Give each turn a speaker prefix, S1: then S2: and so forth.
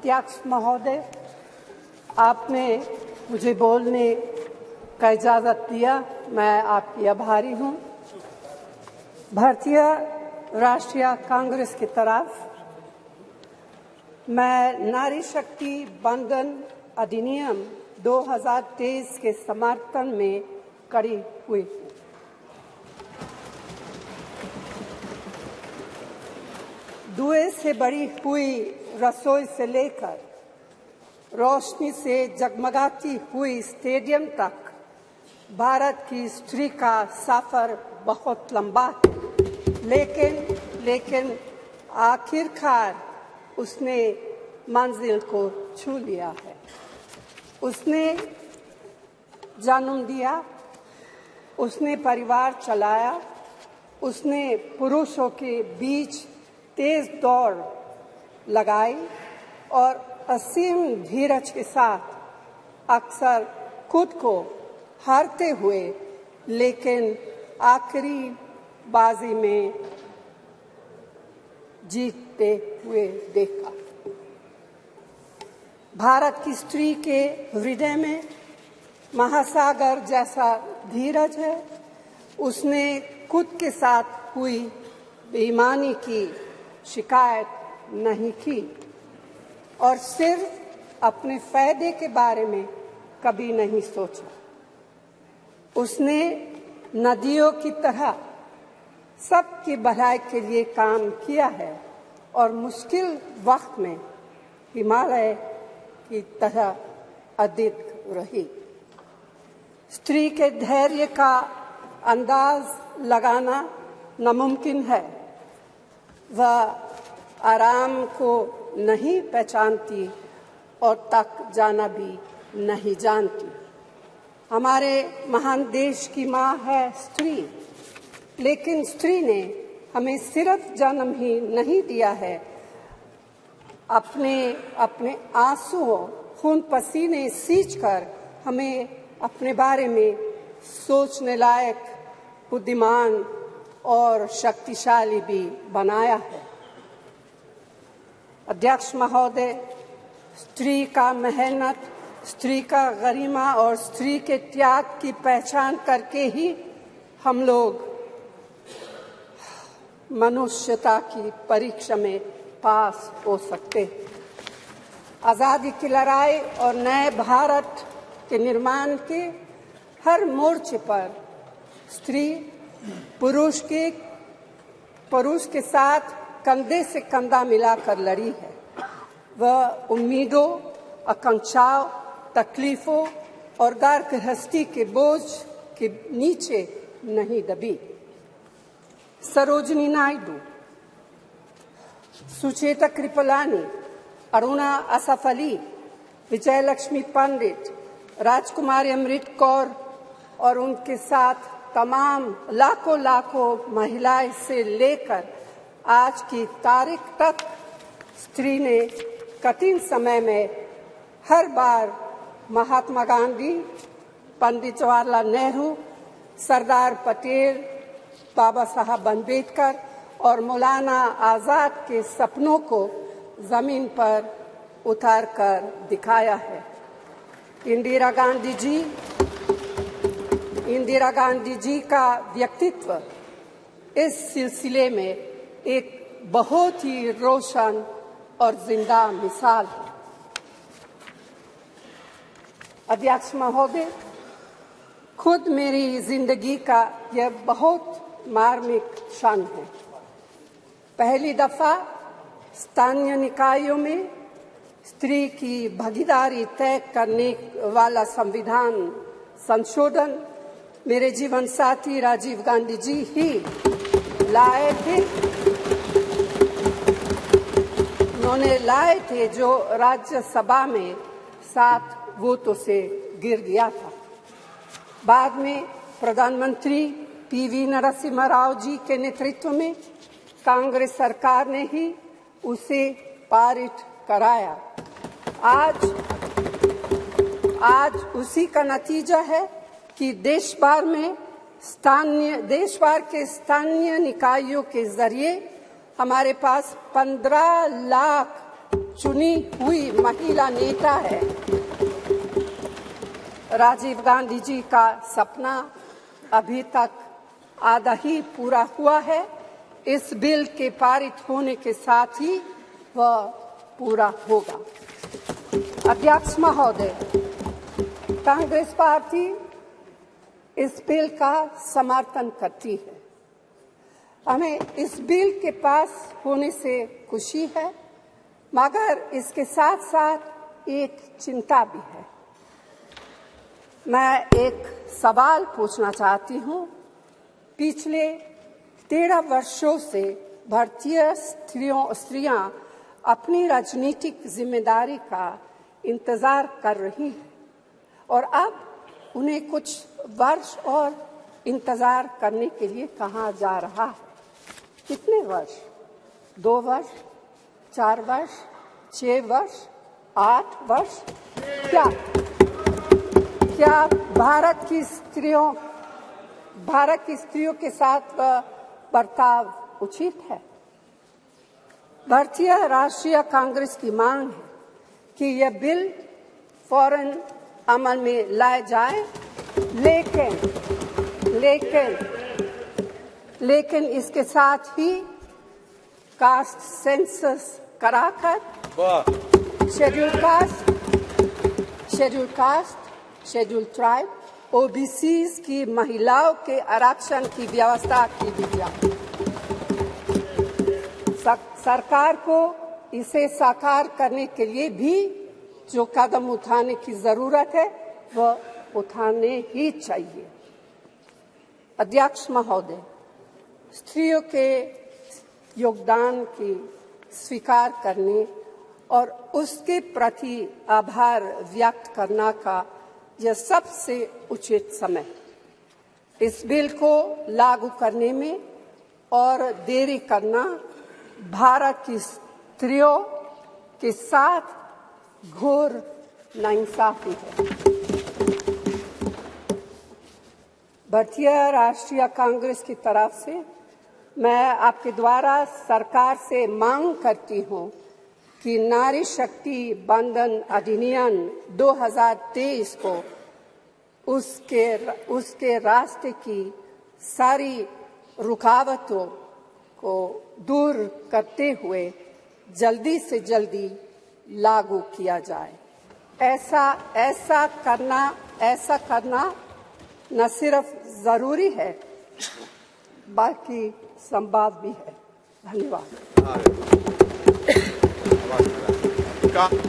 S1: अध्यक्ष महोदय, आपने मुझे बोलने का इजाज़त दिया, मैं आपकी आभारी हूँ। भारतीय राष्ट्रीय कांग्रेस की तरफ मैं नारी शक्ति बंधन अधिनियम 2023 के समर्थन में खड़ी हुई हूँ। धुएं से भरी हुई रसोई से लेकर रोशनी से जगमगाती हुई स्टेडियम तक भारत की स्त्री का सफर बहुत लंबा है, लेकिन आखिरकार उसने मंजिल को छू लिया है। उसने जन्म दिया, उसने परिवार चलाया, उसने पुरुषों के बीच तेज दौड़ लगाई और असीम धीरज के साथ अक्सर खुद को हारते हुए लेकिन आखिरी बाजी में जीतते हुए देखा। भारत की स्त्री के हृदय में महासागर जैसा धीरज है। उसने खुद के साथ हुई बेईमानी की शिकायत नहीं की और सिर्फ अपने फायदे के बारे में कभी नहीं सोचा। उसने नदियों की तरह सबकी भलाई के लिए काम किया है और मुश्किल वक्त में हिमालय की तरह अडिग रही। स्त्री के धैर्य का अंदाज लगाना नामुमकिन है। वह आराम को नहीं पहचानती और तक जाना भी नहीं जानती। हमारे महान देश की माँ है स्त्री, लेकिन स्त्री ने हमें सिर्फ जन्म ही नहीं दिया है, अपने आंसुओं खून पसीने सींचकर हमें अपने बारे में सोचने लायक, बुद्धिमान और शक्तिशाली भी बनाया है। अध्यक्ष महोदय, स्त्री का मेहनत, स्त्री का गरिमा और स्त्री के त्याग की पहचान करके ही हम लोग मनुष्यता की परीक्षा में पास हो सकते हैं। आज़ादी की लड़ाई और नए भारत के निर्माण के हर मोर्चे पर स्त्री पुरुष के साथ कंधे से कंधा मिलाकर लड़ी है। वह उम्मीदों, आकांक्षाओं, तकलीफों और घर गृहस्थी के बोझ के नीचे नहीं दबी। सरोजिनी नायडू, सुचेता कृपलानी, अरुणा असफ अली, विजयलक्ष्मी पंडित, राजकुमारी अमृत कौर और उनके साथ तमाम लाखों महिलाएं से लेकर आज की तारीख तक स्त्री ने कठिन समय में हर बार महात्मा गांधी, पंडित जवाहरलाल नेहरू, सरदार पटेल, बाबा साहब अम्बेडकर और मौलाना आज़ाद के सपनों को जमीन पर उतारकर दिखाया है। इंदिरा गांधी जी का व्यक्तित्व इस सिलसिले में एक बहुत ही रोशन और जिंदा मिसाल है। अध्यक्ष महोदय, खुद मेरी जिंदगी का यह बहुत मार्मिक क्षण है। पहली दफा स्थानीय निकायों में स्त्री की भागीदारी तय करने वाला संविधान संशोधन मेरे जीवन साथी राजीव गांधी जी ही लाए थे। उन्होंने लाए थे जो राज्यसभा में 7 वोटों से गिर गया था। बाद में प्रधानमंत्री पीवी नरसिम्हा राव जी के नेतृत्व में कांग्रेस सरकार ने ही उसे पारित कराया। आज उसी का नतीजा है कि देश भर के स्थानीय निकायों के जरिए हमारे पास 15 लाख चुनी हुई महिला नेता है। राजीव गांधी जी का सपना अभी तक आधा ही पूरा हुआ है। इस बिल के पारित होने के साथ ही वह पूरा होगा। अध्यक्ष महोदय, कांग्रेस पार्टी इस बिल का समर्थन करती है। हमें इस बिल के पास होने से खुशी है, मगर इसके साथ साथ एक चिंता भी है। मैं एक सवाल पूछना चाहती हूँ। पिछले 13 वर्षों से भारतीय स्त्रियां अपनी राजनीतिक जिम्मेदारी का इंतजार कर रही हैं और अब उन्हें कुछ वर्ष और इंतजार करने के लिए कहा जा रहा है। कितने वर्ष? 2 वर्ष, 4 वर्ष, 6 वर्ष, 8 वर्ष? क्या भारत की स्त्रियों के साथ बर्ताव उचित है? भारतीय राष्ट्रीय कांग्रेस की मांग है कि यह बिल फौरन अमल में लाया जाए, लेकिन इसके साथ ही कास्ट सेंसस कराकर शेड्यूल ट्राइब, ओबीसीज की महिलाओं के आरक्षण की व्यवस्था की भी जाए। सरकार को इसे साकार करने के लिए भी जो कदम उठाने की जरूरत है वह उठाने ही चाहिए। अध्यक्ष महोदय, स्त्रियों के योगदान की स्वीकार करने और उसके प्रति आभार व्यक्त करना का यह सबसे उचित समय। इस बिल को लागू करने में और देरी करना भारत की स्त्रियों के साथ घोर नाइंसाफी है। भारतीय राष्ट्रीय कांग्रेस की तरफ से मैं आपके द्वारा सरकार से मांग करती हूं कि नारी शक्ति बंधन अधिनियम 2023 को उसके रास्ते की सारी रुकावटों को दूर करते हुए जल्दी से जल्दी लागू किया जाए। ऐसा करना न सिर्फ जरूरी है बल्कि संभव भी है। धन्यवाद।